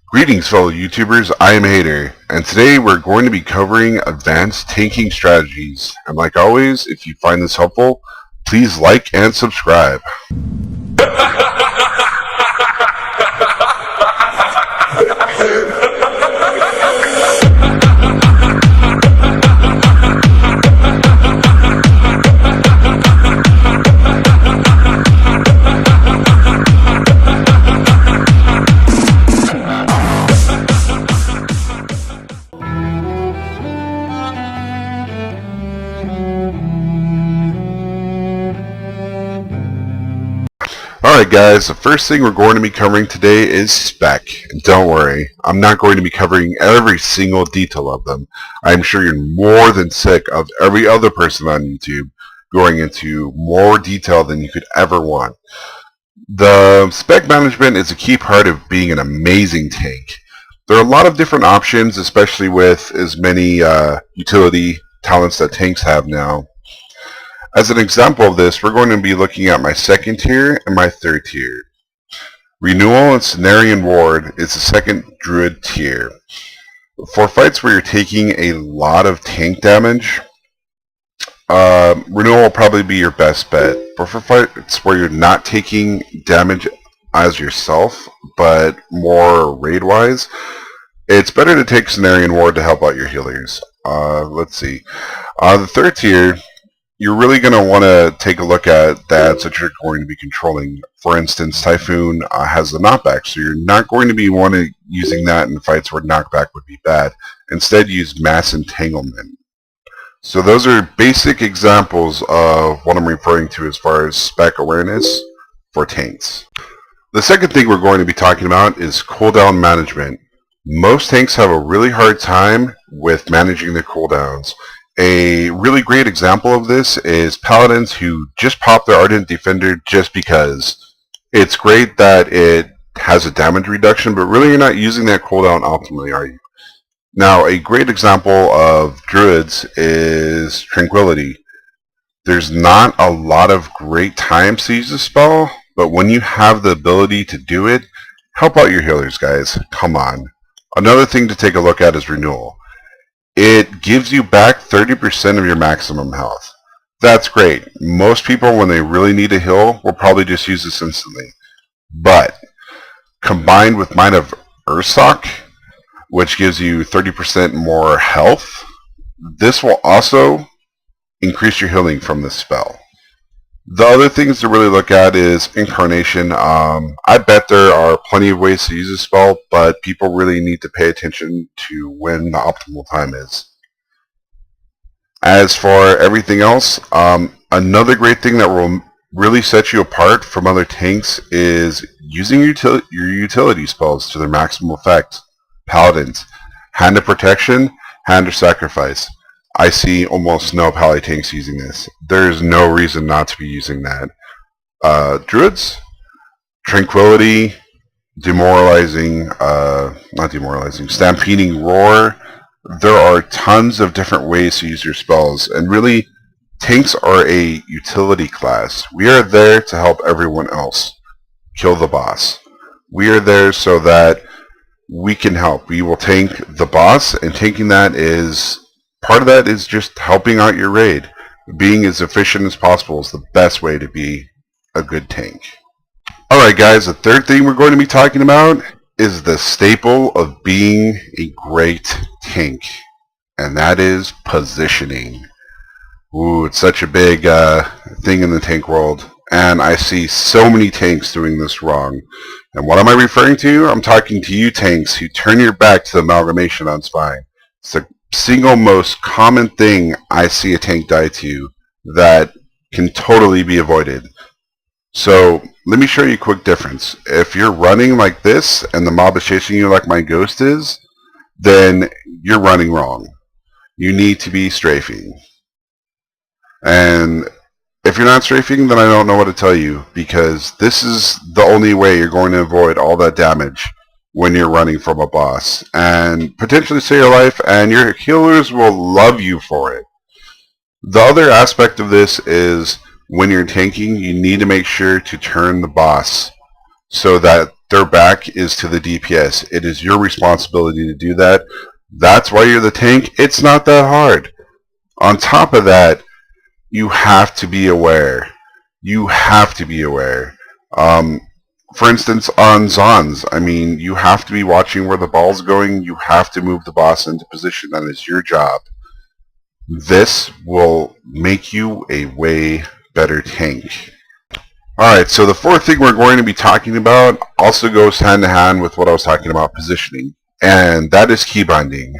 Greetings fellow YouTubers, I am Hater, and today we're going to be covering advanced tanking strategies. And like always, if you find this helpful, please like and subscribe. Alright guys, the first thing we're going to be covering today is spec. And don't worry, I'm not going to be covering every single detail of them. I'm sure you're more than sick of every other person on YouTube going into more detail than you could ever want. The spec management is a key part of being an amazing tank. There are a lot of different options, especially with as many utility talents that tanks have now. As an example of this, we're going to be looking at my second tier and my third tier. Renewal and Cenarian Ward is the second druid tier. For fights where you're taking a lot of tank damage, Renewal will probably be your best bet. But for fights where you're not taking damage as yourself, but more raid-wise, it's better to take Cenarian Ward to help out your healers. Let's see. The third tier, you're really going to want to take a look at that that you're going to be controlling. For instance, Typhoon has the knockback, so you're not going to be using that in fights where knockback would be bad. Instead, use Mass Entanglement. So those are basic examples of what I'm referring to as far as spec awareness for tanks. The second thing we're going to be talking about is cooldown management. Most tanks have a really hard time with managing their cooldowns. A really great example of this is Paladins who just pop their Ardent Defender just because. It's great that it has a damage reduction, but really you're not using that cooldown optimally, are you? Now, a great example of Druids is Tranquility. There's not a lot of great times to use this spell, but when you have the ability to do it, help out your healers, guys. Come on. Another thing to take a look at is Renewal. It gives you back 30% of your maximum health. That's great. Most people, when they really need a heal, will probably just use this instantly. But, combined with Might of Ursoc, which gives you 30% more health, this will also increase your healing from this spell. The other things to really look at is Incarnation. I bet there are plenty of ways to use this spell, but people really need to pay attention to when the optimal time is. As for everything else, another great thing that will really set you apart from other tanks is using your utility spells to their maximum effect. Paladins, Hand of Protection, Hand of Sacrifice. I see almost no Pally tanks using this. There's no reason not to be using that. Druids, Tranquility, Demoralizing, not Demoralizing, Stampeding Roar. There are tons of different ways to use your spells, and really, tanks are a utility class. We are there to help everyone else kill the boss. We are there so that we can help. We will tank the boss, and tanking that is... part of that is just helping out your raid. Being as efficient as possible is the best way to be a good tank. Alright guys, the third thing we're going to be talking about is the staple of being a great tank. And that is positioning. Ooh, it's such a big thing in the tank world. And I see so many tanks doing this wrong. And what am I referring to? I'm talking to you tanks who turn your back to the amalgamation on Spine. It's the single most common thing I see a tank die to that can totally be avoided. So let me show you a quick difference. If you're running like this and the mob is chasing you like my ghost is, then you're running wrong. You need to be strafing. And if you're not strafing, then I don't know what to tell you, because this is the only way you're going to avoid all that damage when you're running from a boss, and potentially save your life, and your healers will love you for it. The other aspect of this is when you're tanking, you need to make sure to turn the boss so that their back is to the DPS. It is your responsibility to do that. That's why you're the tank. It's not that hard. On top of that, you have to be aware. You have to be aware. For instance, on Zons, I mean, you have to be watching where the ball's going. You have to move the boss into position. That is your job. This will make you a way better tank. Alright, so the fourth thing we're going to be talking about also goes hand in hand with what I was talking about positioning, and that is keybinding.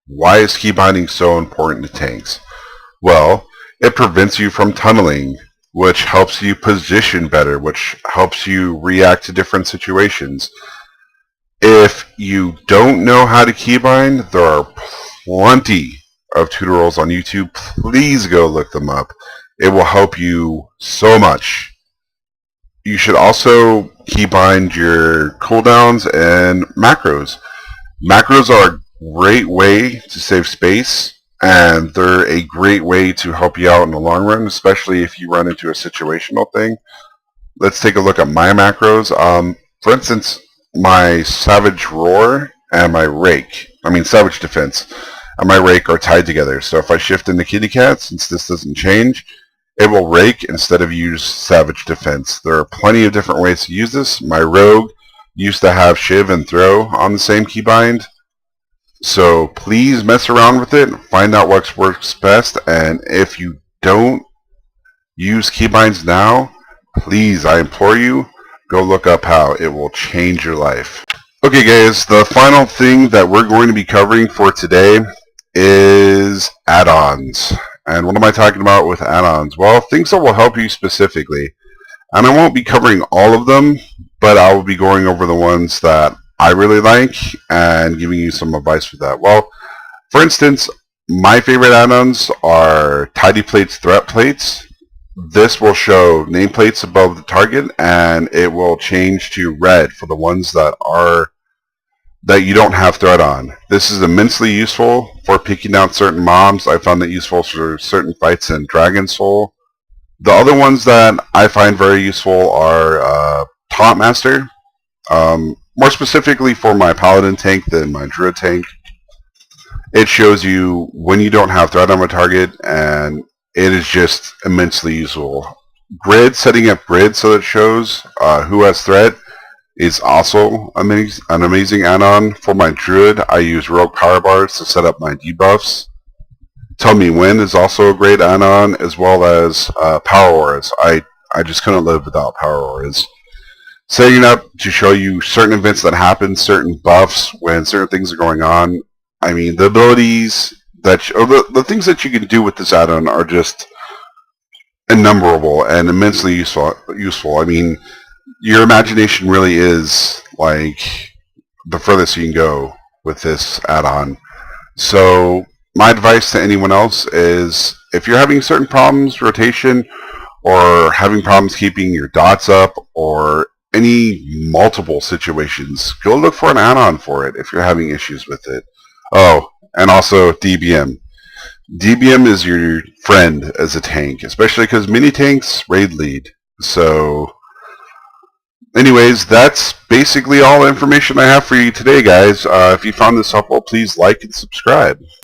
Why is keybinding so important to tanks? Well, it prevents you from tunneling, which helps you position better, which helps you react to different situations. If you don't know how to keybind, there are plenty of tutorials on YouTube. Please go look them up. It will help you so much. You should also keybind your cooldowns and macros. Macros are a great way to save space, and they're a great way to help you out in the long run, especially if you run into a situational thing. Let's take a look at my macros. For instance, my Savage Roar and my Rake, Savage Defense, and my Rake are tied together. So if I shift into Kitty Cat, since this doesn't change, it will Rake instead of use Savage Defense. There are plenty of different ways to use this. My Rogue used to have Shiv and Throw on the same keybind. So please mess around with it, find out what works best, and if you don't use keybinds now, please, I implore you, go look up how. It will change your life. Okay guys, the final thing that we're going to be covering for today is add-ons. And what am I talking about with add-ons? Well, things that will help you specifically. And I won't be covering all of them, but I will be going over the ones that I really like and giving you some advice for that. Well, for instance, my favorite add-ons are Tidy Plates, Threat Plates. This will show nameplates above the target, and it will change to red for the ones that you don't have threat on. This is immensely useful for picking out certain mobs. I found it useful for certain fights in Dragon Soul. The other ones that I find very useful are Taunt Master. More specifically for my Paladin tank than my Druid tank. It shows you when you don't have threat on a target, and it is just immensely useful. Grid, setting up grid so it shows who has threat, is also an amazing add-on. For my Druid, I use Rogue Power Bars to set up my debuffs. Tell Me When is also a great add-on, as well as Power Auras. I just couldn't live without Power Auras. Setting up to show you certain events that happen, certain buffs when certain things are going on. I mean, the abilities the things that you can do with this add-on are just innumerable and immensely useful. I mean, your imagination really is like the furthest you can go with this add-on. So my advice to anyone else is, if you're having certain problems, rotation, or having problems keeping your dots up, or any multiple situations, go look for an add-on for it if you're having issues with it. Oh, and also DBM. DBM is your friend as a tank, especially because mini tanks raid lead. So anyways, that's basically all the information I have for you today, guys. If you found this helpful, please like and subscribe.